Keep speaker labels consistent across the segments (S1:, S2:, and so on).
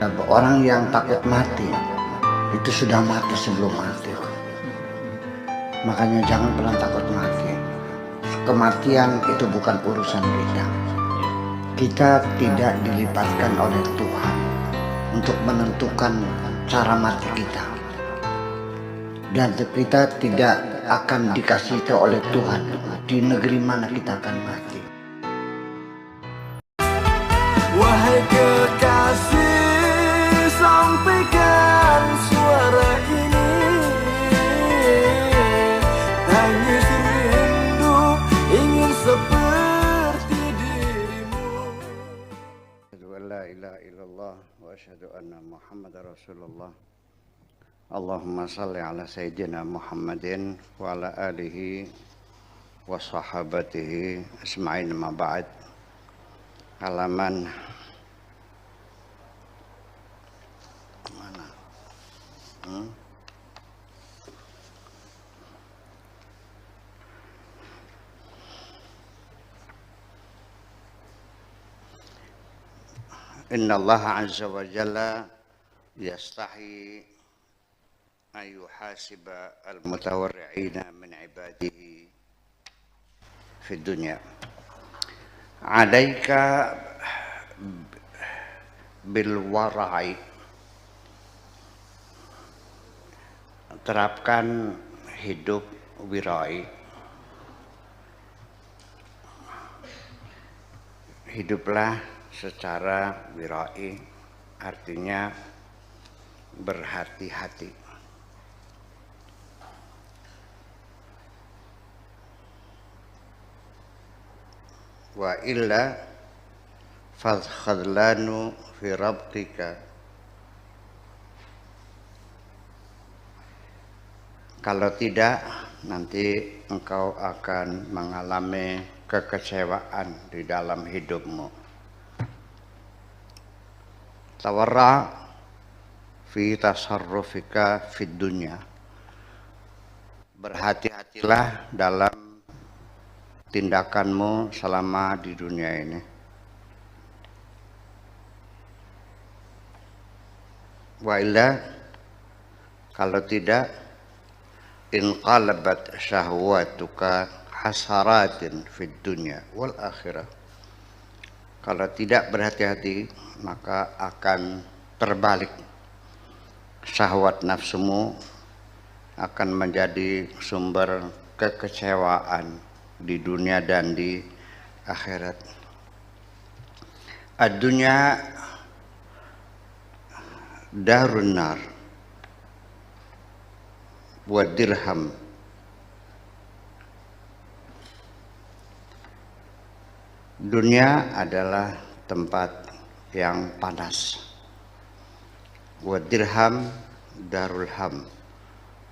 S1: Orang yang takut mati itu sudah mati sebelum mati. Makanya jangan pernah takut mati. Kematian itu bukan urusan kita. Kita tidak dilibatkan oleh Tuhan untuk menentukan cara mati kita. Dan kita tidak akan dikasih tahu oleh Tuhan di negeri mana kita akan mati.
S2: Wahai kekasih, sampaikan suara ini. Tangis rindu ingin seperti dirimu.
S1: Asyhadu an la ilaha illallah wa asyhadu anna Muhammadar Rasulullah. Allahumma salli ala sayyidina Muhammadin wa ala alihi wa sahabatihi asma'in ma ba'd. Halaman mana? Inna Allah azza wa jalla yastahi an yuhasiba al-mutawarri'ina min ibadihi fi dunya. Alaika bil wara'i, terapkan hidup wirai. Hiduplah secara wirai, artinya berhati-hati. Wa illa fadkhadlanu fi rabtika, kalau tidak nanti engkau akan mengalami kekecewaan di dalam hidupmu. Tawarra fi tasarrufika fid dunya, berhati-hatilah dalam tindakanmu selama di dunia ini. Wa illa, kalau tidak, inqalabat syahwatuka hasaratin fid dunya wal akhirah, kalau tidak berhati-hati maka akan terbalik, syahwat nafsumu akan menjadi sumber kekecewaan di dunia dan di akhirat. Ad-dunya darun nar wa dirham, dunia adalah tempat yang panas. Wa dirham darul ham,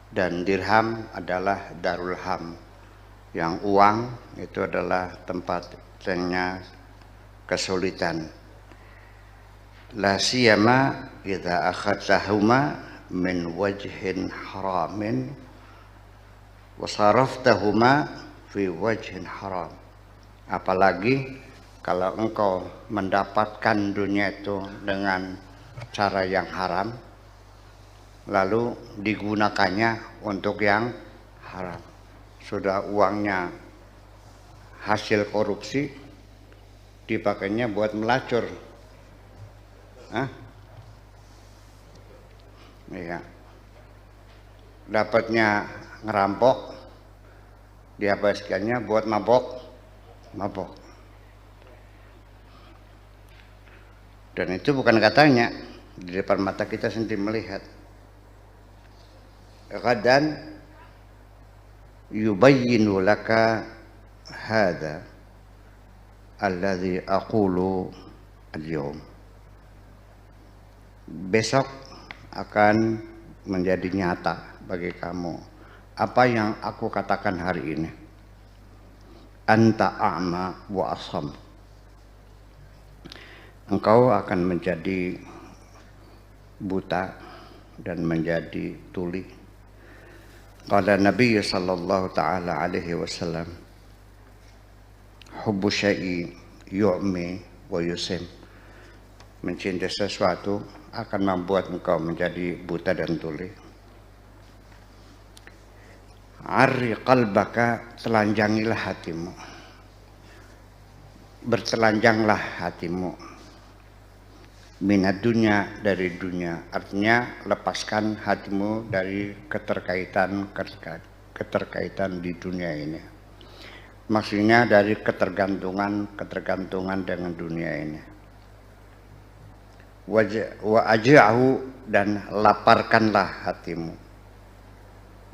S1: dan dirham adalah darul ham, yang uang itu adalah tempatnya kesulitan. La siyama idza akhadtahuma min wajhin haramin wa saraftahuma fi wajhin haram, apalagi kalau engkau mendapatkan dunia itu dengan cara yang haram lalu digunakannya untuk yang haram. Sudah uangnya hasil korupsi, dipakainya buat melacur. Iya. Dapatnya ngerampok, dihabiskannya buat mabok. Dan itu bukan katanya, di depan mata kita sendiri melihat. Qadan yubayyinu laka hadha alladhi aqulu al-yawm, besok akan menjadi nyata bagi kamu apa yang aku katakan hari ini. Anta a'ma wa asam, engkau akan menjadi buta dan menjadi tuli. Qala Nabi sallallahu ta'ala alaihi wasallam, hubbu syai'i yu'mi wa yusim, mencintai sesuatu akan membuat engkau menjadi buta dan tuli. Arri qalbaka, telanjangilah hatimu. Bertelanjanglah hatimu. Minat dunia, dari dunia. Artinya lepaskan hatimu dari keterkaitan di dunia ini. Maksudnya dari ketergantungan dengan dunia ini. Wa aj'ahu, dan laparkanlah hatimu.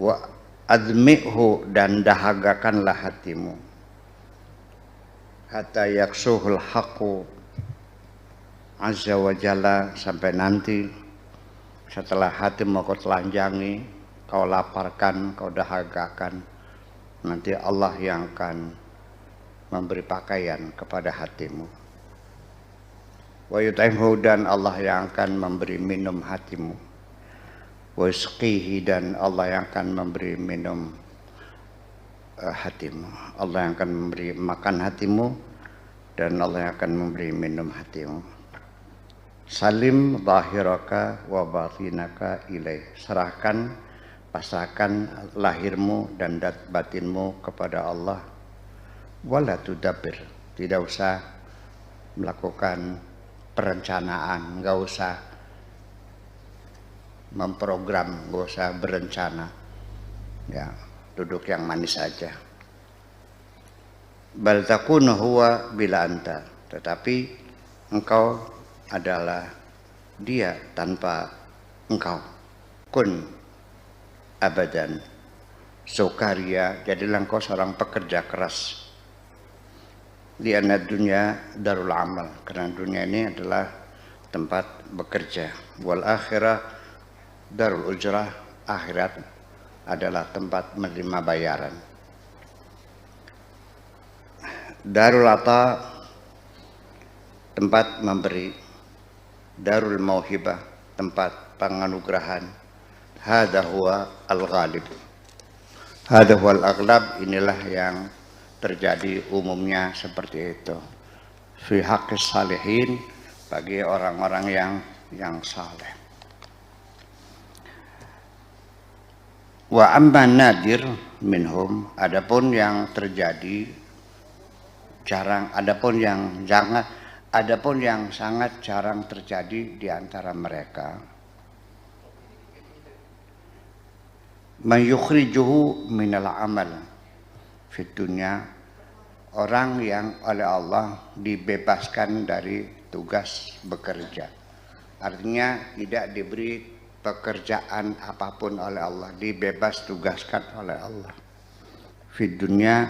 S1: Wa admi'hu, dan dahagakanlah hatimu. Hatta yaksuhul haqqu azza wa jalla, sampai nanti setelah hatimu kau telanjangi, kau laparkan, kau dahagakan, nanti Allah yang akan memberi pakaian kepada hatimu. Wa yut'imhu, dan Allah yang akan memberi minum hatimu. Wa yusqihi, dan Allah yang akan memberi minum hatimu. Allah yang akan memberi makan hatimu, dan Allah yang akan memberi minum hatimu. Salim zahiraka wa batinaka ilaih. Serahkan, pasrahkan lahirmu dan batinmu kepada Allah. Wala tudabbir, tidak usah melakukan perencanaan, nggak usah memprogram, nggak usah berencana. Ya, duduk yang manis saja. Bal takunu huwa bila anta, tetapi engkau adalah dia tanpa engkau. Kun abadan sukaria, jadilah engkau seorang pekerja keras. Lianna dunya darul amal, karena dunia ini adalah tempat bekerja. Wal akhirah darul ujrah, akhirat adalah tempat menerima bayaran. Darul ata, tempat memberi. Darul mauhibah, tempat penganugerahan. Hadha huwa al-ghalib. Hadha huwa al-aghlab, inilah yang terjadi umumnya seperti itu. Fi haqqis salihin, bagi orang-orang yang saleh. Wa amma nadir minhum, adapun yang terjadi jarang, adapun yang sangat jarang terjadi di antara mereka. Man yukhrijuhu minal amal fid dunya, orang yang oleh Allah dibebaskan dari tugas bekerja. Artinya tidak diberi pekerjaan apapun oleh Allah, dibebas tugaskan oleh Allah. Fid dunya,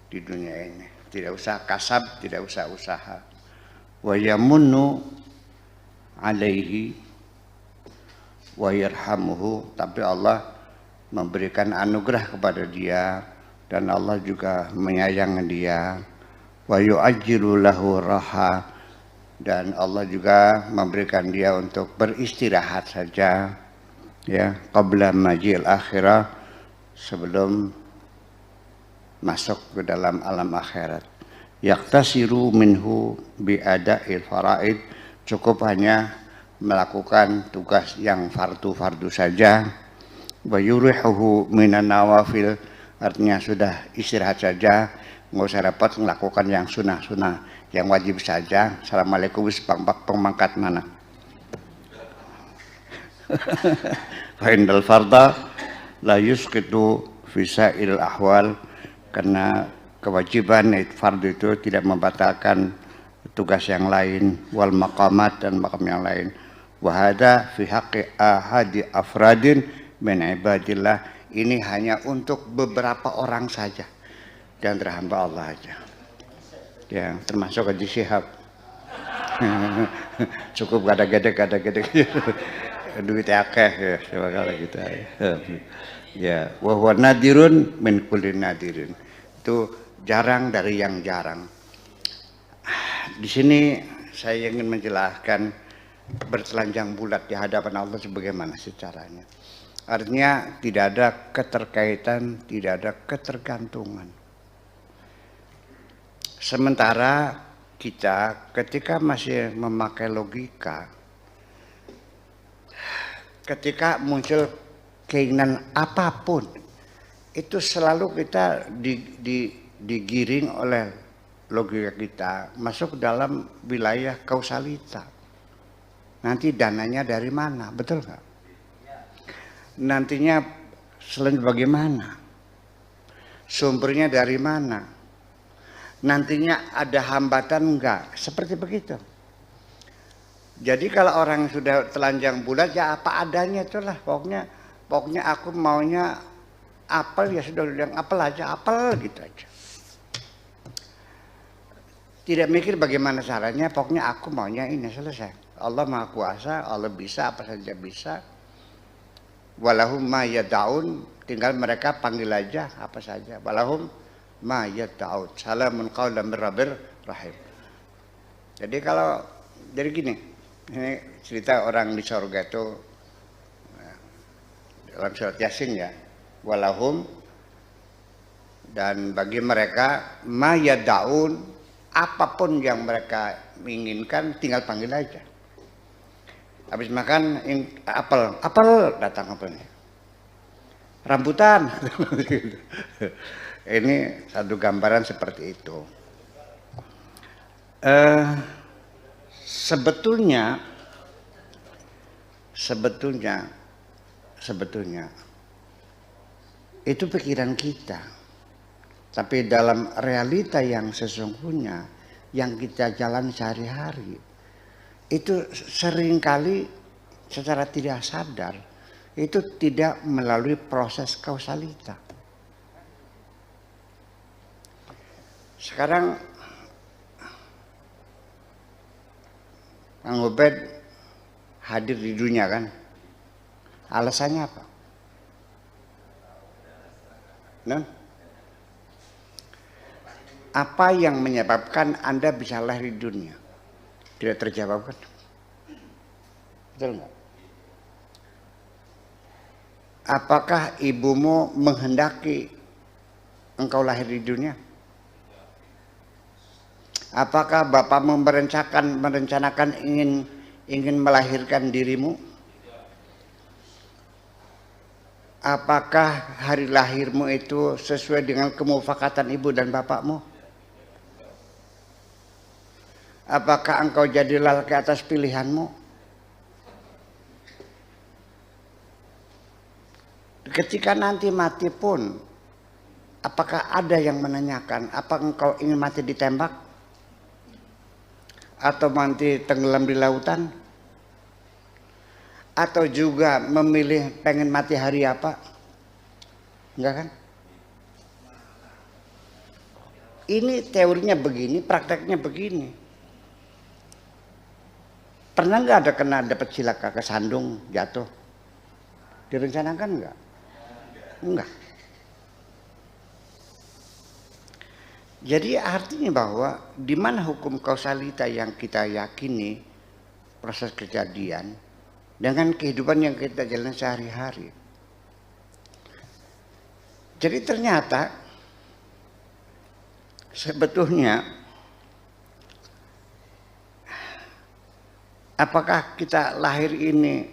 S1: di dunia ini. Tidak usah kasab, tidak usah usaha. Wa yamunnu alaihi wa yarhamuhu, tapi Allah memberikan anugerah kepada dia dan Allah juga menyayangi dia. Wa yu'ajjilu lahu raha, dan Allah juga memberikan dia untuk beristirahat saja, ya, qabla majil akhirah, sebelum masuk ke dalam alam akhirat. Yaktasiru minhu biada'il faraid, cukup hanya melakukan tugas yang fardu-fardu saja. Wa yurihuhu minan nawafil, artinya sudah istirahat saja, nggak usah repot melakukan yang sunnah-sunnah, yang wajib saja. Assalamualaikum, pemangkat mana? Fa indal farda la yusqitu fi sa'il ahwal, karena kewajiban fardu itu tidak membatalkan tugas yang lain. Wal maqamat, dan maqam yang lain. Wa hadza fi haqqi ahadi afradin min ibadillah, ini hanya untuk beberapa orang saja di antara hamba Allah aja, ya, termasuk Haji Syihab. Cukup gada-gada duit akeh, ya, coba kalau gitu ya. Wa huwa nadirun min kulli nadirin, itu jarang dari yang jarang. Di sini saya ingin menjelaskan bertelanjang bulat di hadapan Allah sebagaimana caranya. Artinya tidak ada keterkaitan, tidak ada ketergantungan. Sementara kita ketika masih memakai logika, ketika muncul keinginan apapun, itu selalu kita digiring oleh logika kita masuk dalam wilayah kausalita. Nanti dananya dari mana, betul nggak? Nantinya selain bagaimana? Sumbernya dari mana? Nantinya ada hambatan enggak? Seperti begitu. Jadi kalau orang sudah telanjang bulat ya apa adanya itulah. Pokoknya aku maunya apel ya sudah bilang apel aja, apel gitu aja. Tidak mikir bagaimana caranya, pokoknya aku maunya ini, selesai. Allah Maha Kuasa, Allah bisa apa saja bisa. Walahum ma yad'un, tinggal mereka panggil aja apa saja. Walahum ma yad'un. Salamun qaulan mir rabbir rahim. Jadi gini, ini cerita orang di surga itu dalam surat Yasin ya. Walahum, dan bagi mereka ma yad'un, apapun yang mereka inginkan tinggal panggil aja. Habis makan apel datang apelnya. Rambutan. Ini satu gambaran seperti itu. Sebetulnya itu pikiran kita. Tapi dalam realita yang sesungguhnya yang kita jalan sehari-hari, itu seringkali secara tidak sadar itu tidak melalui proses kausalita. Sekarang Kang Ubed hadir di dunia kan? Alasannya apa? Nah, apa yang menyebabkan Anda bisa lahir di dunia? Tidak terjawab kan? Betul nggak? Apakah ibumu menghendaki engkau lahir di dunia? Apakah bapakmu merencanakan ingin melahirkan dirimu? Apakah hari lahirmu itu sesuai dengan kemufakatan ibu dan bapakmu? Apakah engkau jadilah ke atas pilihanmu? Ketika nanti mati pun, apakah ada yang menanyakan, apa engkau ingin mati ditembak? Atau mati tenggelam di lautan? Atau juga memilih pengen mati hari apa? Enggak kan? Ini teorinya begini, prakteknya begini. Pernah nggak ada kena dapat cilaka kesandung jatuh? Direncanakan nggak? Enggak. Jadi artinya bahwa di mana hukum kausalita yang kita yakini proses kejadian dengan kehidupan yang kita jalan sehari-hari. Jadi ternyata sebetulnya apakah kita lahir ini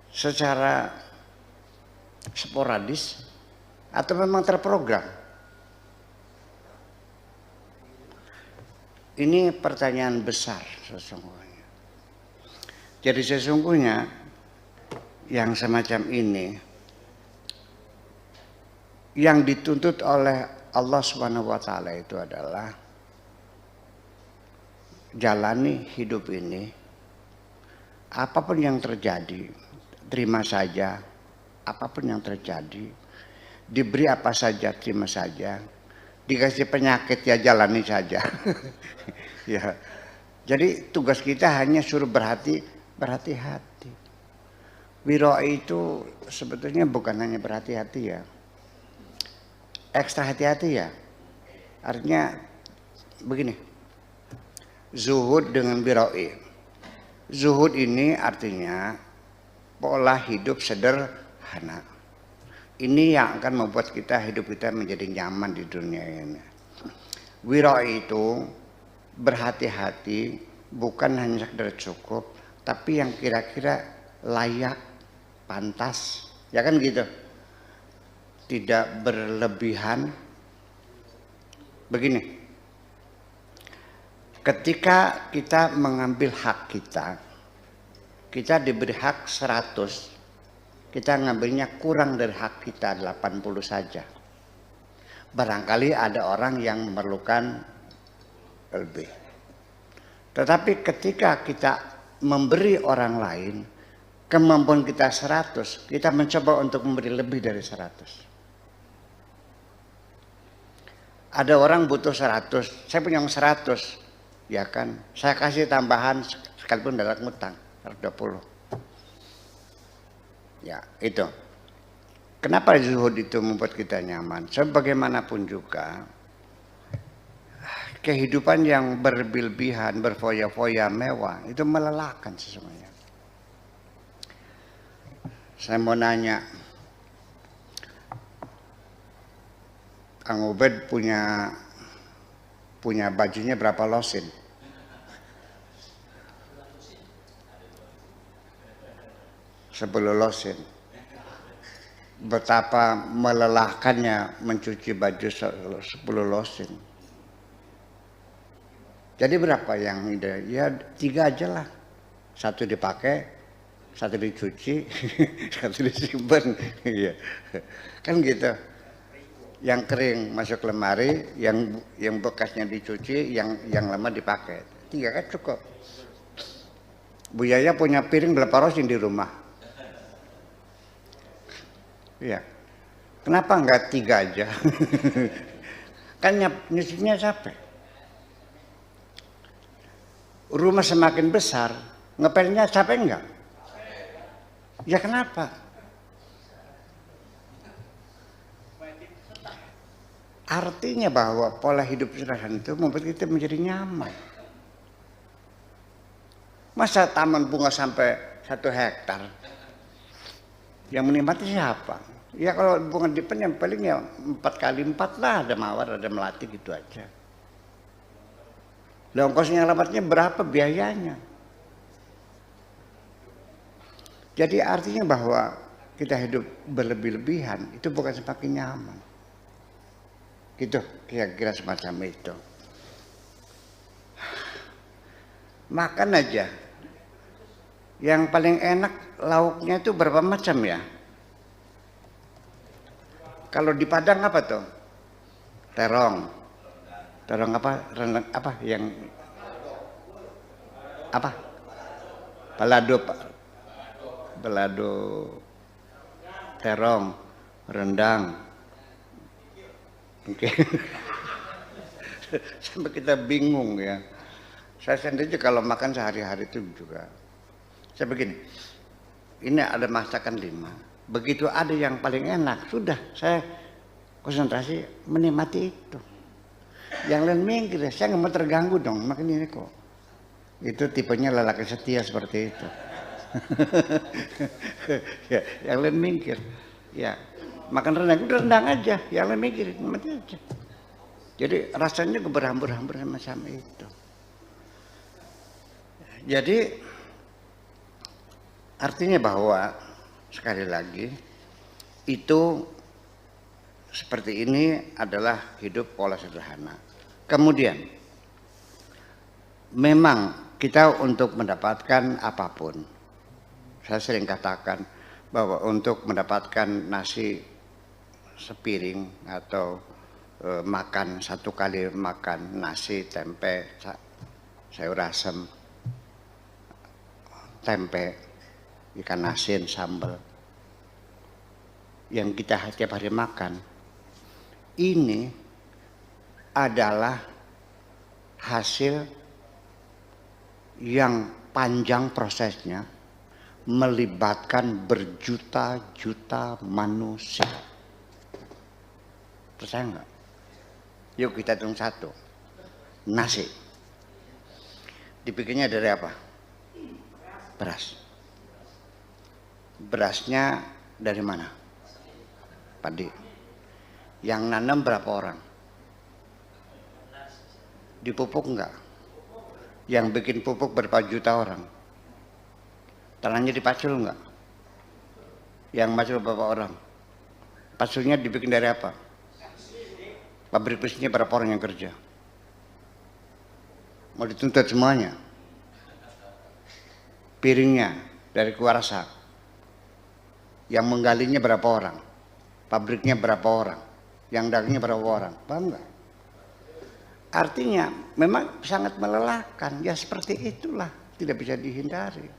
S1: secara sporadis atau memang terprogram? Ini pertanyaan besar sesungguhnya. Jadi sesungguhnya yang semacam ini yang dituntut oleh Allah Subhanahu wa taala itu adalah jalani hidup ini. Apapun yang terjadi, terima saja. Apapun yang terjadi, diberi apa saja, terima saja. Dikasih penyakit ya jalani saja. Ya. Jadi tugas kita hanya suruh berhati-hati. Wiro itu sebetulnya bukan hanya berhati-hati ya. Ekstra hati-hati ya. Artinya begini. Zuhud dengan biroi. Zuhud ini artinya pola hidup sederhana. Ini yang akan membuat hidup kita menjadi nyaman di dunia ini. Wiro itu berhati-hati, bukan hanya sekedar cukup, tapi yang kira-kira layak, pantas, ya kan gitu. Tidak berlebihan. Begini, ketika kita mengambil hak kita diberi hak 100, kita ngambilnya kurang dari hak kita 80 saja. Barangkali ada orang yang memerlukan lebih. Tetapi ketika kita memberi orang lain, kemampuan kita 100, kita mencoba untuk memberi lebih dari 100. Ada orang butuh 100, saya punya 100, ya kan, saya kasih tambahan sekalipun dalam ngutang 20. Ya itu. Kenapa zuhud itu membuat kita nyaman? Sebagaimanapun juga kehidupan yang berlebihan, berfoya-foya mewah itu melelahkan sesungguhnya. Saya mau nanya, Kang Ubed punya bajunya berapa losin? Sebelum losin. Betapa melelahkannya mencuci baju 10 losin. Jadi berapa yang ide? Ya 3 aja lah. 1 dipakai, 1 dicuci, 1 disimpan. Iya. Kan gitu. Yang kering masuk lemari, yang bekasnya dicuci, yang lama dipakai. 3 kan cukup. Bu Yaya punya piring berapa rosin di rumah? Iya. Kenapa enggak 3 aja? Kan nyucinya capek. Rumah semakin besar, ngepelnya capek enggak? Ya kenapa? Artinya bahwa pola hidup sederhana itu membuat kita menjadi nyaman. Masa taman bunga sampai 1 hektar? Yang menikmati siapa? Ya kalau bunga dipen yang paling ya 4x4 lah, ada mawar, ada melati gitu aja. Lah ongkosnya lambatnya berapa biayanya? Jadi artinya bahwa kita hidup berlebih-lebihan itu bukan semakin nyaman. Gitu kira-kira semacam itu. Makan aja. Yang paling enak lauknya itu berapa macam ya? Kalau di Padang apa tuh? Terong. Terong apa? Rendang apa yang apa? Balado. Terong, rendang. Oke. Sampai kita bingung ya. Saya sendiri kalau makan sehari-hari itu juga. Saya begini, ini ada masakan 5. Begitu ada yang paling enak, sudah saya konsentrasi menikmati itu. Yang lain minggir, saya nggak mau terganggu dong, makan ini kok. Itu tipenya lelaki setia seperti itu. Ya, yang lain minggir. Ya, makan rendang, udah rendang aja, yang lain minggir, nikmati aja. Jadi rasanya berhambur-hambur macam itu. Jadi artinya bahwa sekali lagi itu seperti ini adalah hidup pola sederhana. Kemudian memang kita untuk mendapatkan apapun, saya sering katakan bahwa untuk mendapatkan nasi sepiring atau makan 1 kali makan nasi, tempe, sayur asem, tempe, ikan asin, sambal yang kita tiap hari makan, ini adalah hasil yang panjang prosesnya, melibatkan berjuta-juta manusia. Percaya enggak? Yuk kita hitung 1. Nasi dibikinnya dari apa? Beras. Berasnya dari mana? Padi. Yang nanam berapa orang? Dipupuk enggak? yang bikin pupuk berapa juta orang. Tanahnya dipacul enggak? Yang macul berapa orang? Paculnya dibikin dari apa? Pabrik mesinnya berapa orang yang kerja? Mau dituntut semuanya. Piringnya dari kuarsa. Yang menggalinya berapa orang? Pabriknya berapa orang? Yang dagangnya berapa orang? Paham nggak? Artinya memang sangat melelahkan. Ya seperti itulah, tidak bisa dihindari.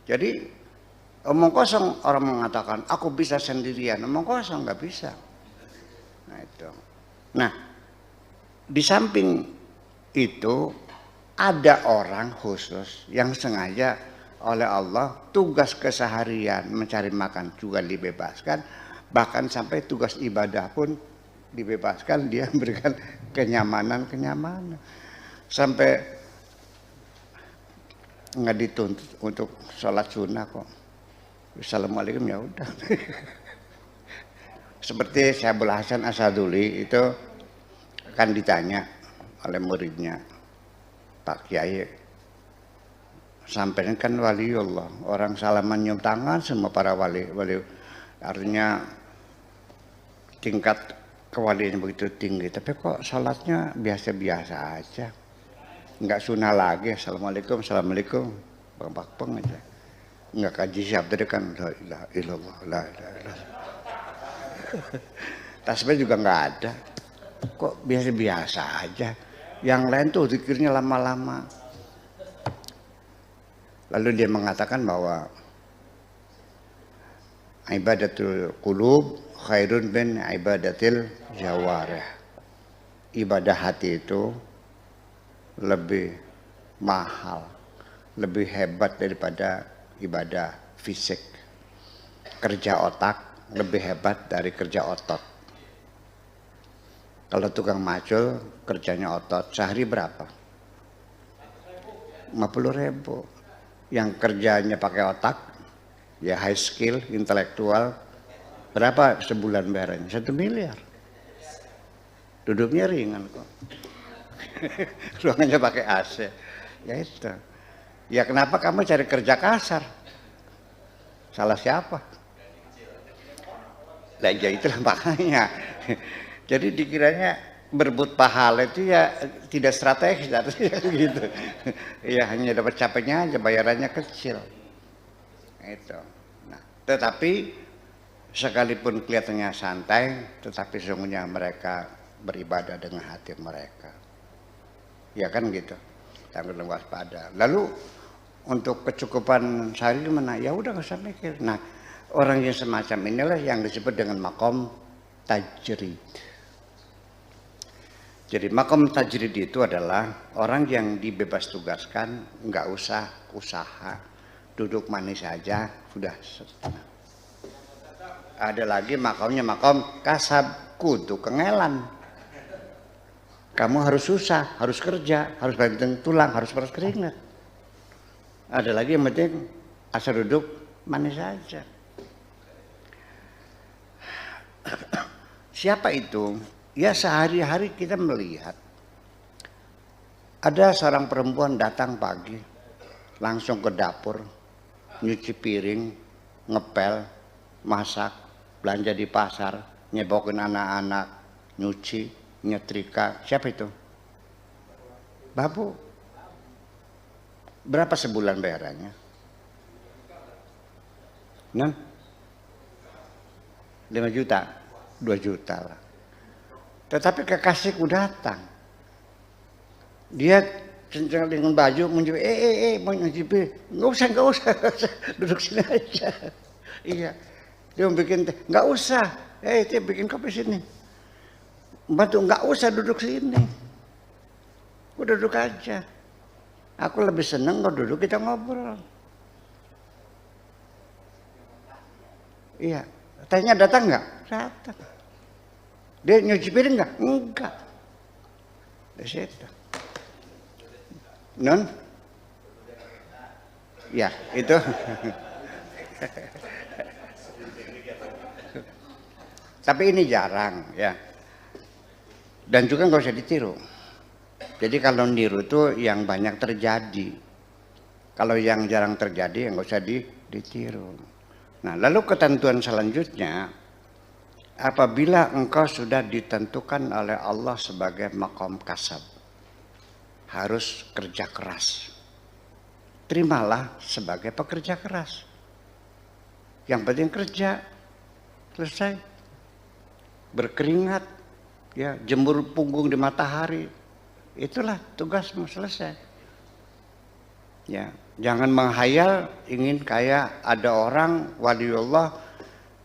S1: Jadi omong kosong orang mengatakan aku bisa sendirian. Omong kosong, nggak bisa. Nah itu. Nah di samping itu ada orang khusus yang sengaja oleh Allah tugas keseharian mencari makan juga dibebaskan, bahkan sampai tugas ibadah pun dibebaskan, dia memberikan kenyamanan sampai nggak dituntut untuk sholat sunnah kok. Assalamualaikum ya udah. Seperti Syaikhul Hasan Asaduli itu kan ditanya oleh muridnya, Pak Kiai, sampai kan waliullah, orang salaman nyium tangan semua para wali, artinya tingkat kewalian begitu tinggi, tapi kok salatnya biasa-biasa aja, nggak sunnah lagi, assalamualaikum, bang aja, nggak kaji siap tadi kan, la ilaha illallah, la ilaha illallah. Tasbih juga nggak ada, kok biasa-biasa aja. Yang lain tuh zikirnya lama-lama. Lalu dia mengatakan bahwa ibadatul qulub khairun min ibadatil jawarih. Ibadah hati itu lebih mahal, lebih hebat daripada ibadah fisik. Kerja otak lebih hebat dari kerja otot. Kalau tukang macul kerjanya otot, sehari berapa? 50.000. Yang kerjanya pakai otak, ya high skill, intelektual, berapa sebulan bayarnya? 1 miliar. Duduknya ringan kok. Ruangannya pakai AC. Ya itu. Ya kenapa kamu cari kerja kasar? Salah siapa? Lah ya itulah makanya. Jadi dikiranya berebut pahala itu ya tidak strategis gitu. Ya hanya dapat capeknya aja, bayarannya kecil. Itu. Nah, tetapi sekalipun kelihatannya santai, tetapi sesungguhnya mereka beribadah dengan hati mereka. Ya kan gitu. Sambil waspada. Lalu untuk kecukupan sehari gimana? Ya udah nggak usah mikir. Nah, orang yang semacam inilah yang disebut dengan makom tajrid. Jadi makom tajrid itu adalah orang yang dibebas tugaskan, nggak usah usaha, duduk manis saja sudah senang. Ada lagi makomnya makom kasab, kudu kengelan. Kamu harus susah, harus kerja, harus banting tulang, harus peras keringat. Ada lagi yang penting asal duduk manis saja. Siapa itu? Ya sehari-hari kita melihat ada seorang perempuan datang pagi langsung ke dapur, nyuci piring, ngepel, masak, belanja di pasar, nyebokin anak-anak, nyuci, nyetrika. Siapa itu? Babu. Berapa sebulan bayarannya? Non? 5 juta, 2 juta lah. Tetapi kekasihku datang. Dia centang dengan baju menjawab, mau nyuci piring. Nggak usah, duduk sini aja. Iya, dia mau bikin teh, nggak usah. Dia bikin kopi sini. Bantu, nggak usah duduk sini. Udah duduk aja. Aku lebih seneng kalau duduk kita ngobrol. Iya, tanya datang nggak? Datang. Dia nyuci piring nggak? Enggak. Di situ. Non? Ya, itu. Tapi ini jarang ya. Dan juga nggak usah ditiru. Jadi kalau niru itu yang banyak terjadi. Kalau yang jarang terjadi, nggak usah ditiru. Nah, lalu ketentuan selanjutnya, apabila engkau sudah ditentukan oleh Allah sebagai maqam kasab, harus kerja keras. Terimalah sebagai pekerja keras. Yang penting kerja, selesai. Berkeringat, ya, jemur punggung di matahari. Itulah tugasmu, selesai. Ya, jangan menghayal ingin kayak ada orang waliullah,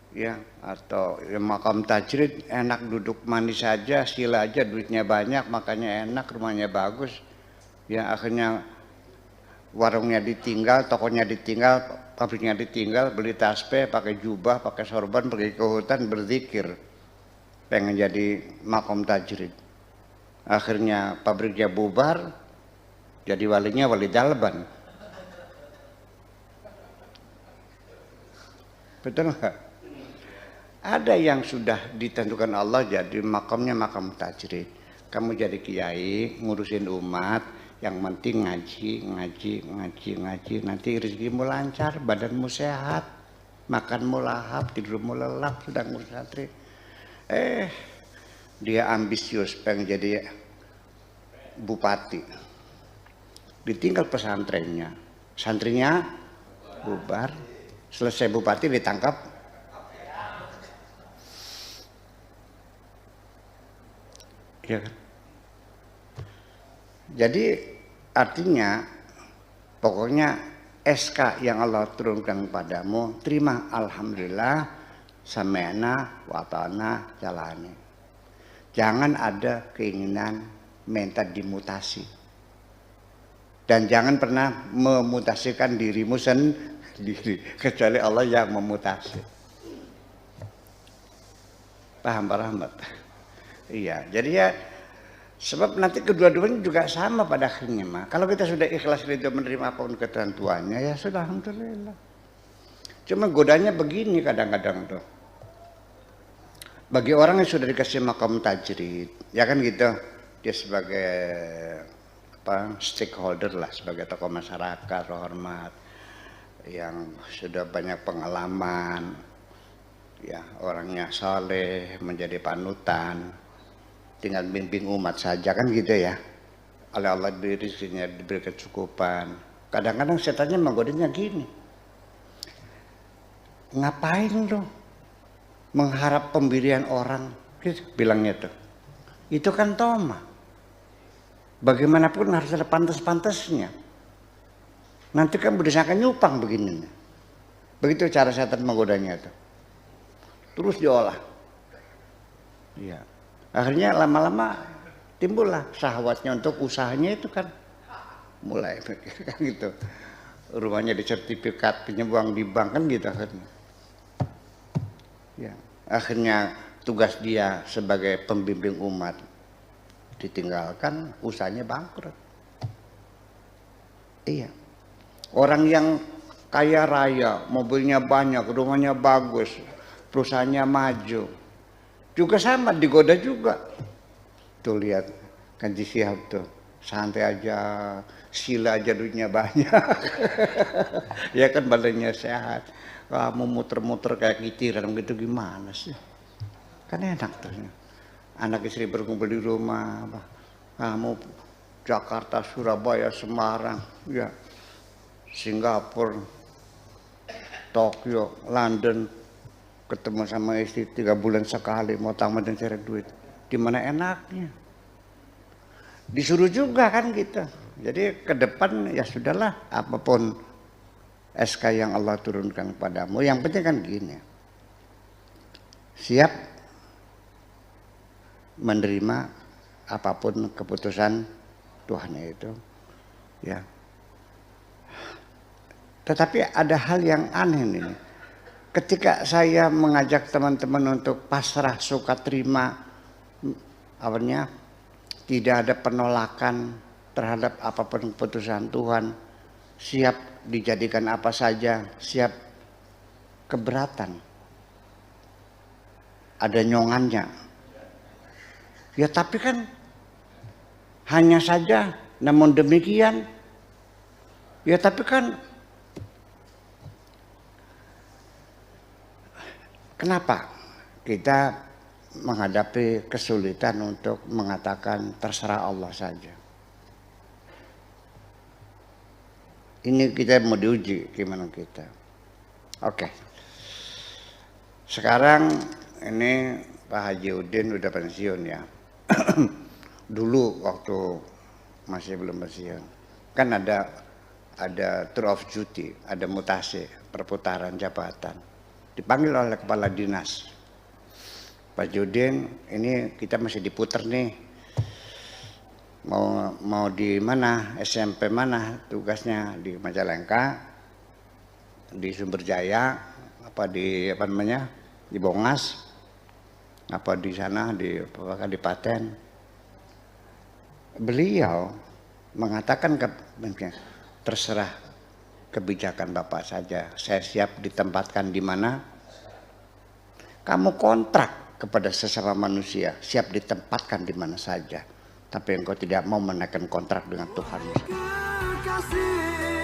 S1: ya, atau ya, makam tajrid, enak duduk manis saja, sila aja, duitnya banyak, makanya enak, rumahnya bagus. Ya, akhirnya warungnya ditinggal, tokonya ditinggal, pabriknya ditinggal, beli tasbih, pakai jubah, pakai sorban, pergi ke hutan berzikir, pengen jadi makam tajrid. Akhirnya pabriknya bubar, jadi walinya wali dalban. Betul nggak? Ada yang sudah ditentukan Allah jadi makamnya makam tajrid. Kamu jadi kiai, ngurusin umat, yang penting ngaji. Nanti rezekimu lancar, badanmu sehat, makanmu lahap, tidurmu lelap, sudah ngurus santri. Dia ambisius pengen jadi bupati. Ditinggal pesantrennya. Santrinya bubar. Selesai bupati ditangkap. Ya kan? Jadi artinya pokoknya SK yang Allah turunkan padamu, terima, alhamdulillah, sami'na wa ta'na, jalani. Jangan ada keinginan minta dimutasi. Dan jangan pernah memutasikan dirimu sendiri, kecuali Allah yang memutasi. Paham Pak Rahmat? Iya, jadi ya sebab nanti kedua-duanya juga sama pada akhirnya mah. Kalau kita sudah ikhlas ridho menerima apapun ketentuannya, ya sudah alhamdulillah. Cuma godanya begini kadang-kadang tuh. Bagi orang yang sudah dikasih makam tajrid, ya kan gitu, dia sebagai stakeholder lah, sebagai tokoh masyarakat terhormat, yang sudah banyak pengalaman, ya orangnya saleh, menjadi panutan, tinggal bimbing umat saja kan gitu ya. Oleh Allah diberi rezekinya, diberi kecukupan. Kadang-kadang setannya menggodanya gini, ngapain lo mengharap pemberian orang, gitu, bilangnya tuh. Itu kan toma. Bagaimanapun harus ada pantas-pantasnya. Nanti kan berdasarkan nyupang begini. Begitu cara setan menggodanya tuh. Terus diolah. Iya. Akhirnya lama-lama timbullah syahwatnya untuk usahanya itu kan mulai kan gitu. Rumahnya disertifikat, pinjam di bank kan gitu akhirnya. Ya, akhirnya tugas dia sebagai pembimbing umat ditinggalkan, usahanya bangkrut. Iya. Orang yang kaya raya, mobilnya banyak, rumahnya bagus, perusahaannya maju, juga sama digoda juga. Tuh lihat Kanji Syihab tuh, santai aja, sila aja duitnya banyak. Ya kan badannya sehat. Kamu muter-muter kayak kitiran gitu gimana sih? Kan enak tuh. Anak istri berkumpul di rumah. Kamu Jakarta, Surabaya, Semarang, ya, Singapura, Tokyo, London, ketemu sama istri 3 bulan sekali, mau tamat dan cari duit. Di mana enaknya? Disuruh juga kan gitu. Jadi ke depan ya sudahlah, apapun SK yang Allah turunkan kepadamu, yang penting kan gini, siap menerima apapun keputusan Tuhan itu, ya. Tetapi ada hal yang aneh nih, ketika saya mengajak teman-teman untuk pasrah suka terima, awalnya tidak ada penolakan terhadap apapun keputusan Tuhan, siap dijadikan apa saja, siap keberatan, ada nyongannya. Ya tapi kan Hanya saja, namun demikian, ya tapi kan kenapa kita menghadapi kesulitan untuk mengatakan terserah Allah saja? Ini kita mau diuji gimana kita. Oke. Sekarang ini Pak Haji Udin udah pensiun ya. Dulu waktu masih belum pensiun, kan ada tour of duty, ada mutasi, perputaran jabatan. Dipanggil oleh kepala dinas. Pak Judin, ini kita masih diputer nih. Mau di mana, SMP mana tugasnya, di Majalengka, di Sumberjaya, di Bongas, apa di sana di Kadipaten. Beliau mengatakan terserah kebijakan Bapak saja, saya siap ditempatkan di mana. Kamu kontrak kepada sesama manusia, siap ditempatkan di mana saja, tapi engkau tidak mau menaikkan kontrak dengan Tuhan.
S2: Kekasih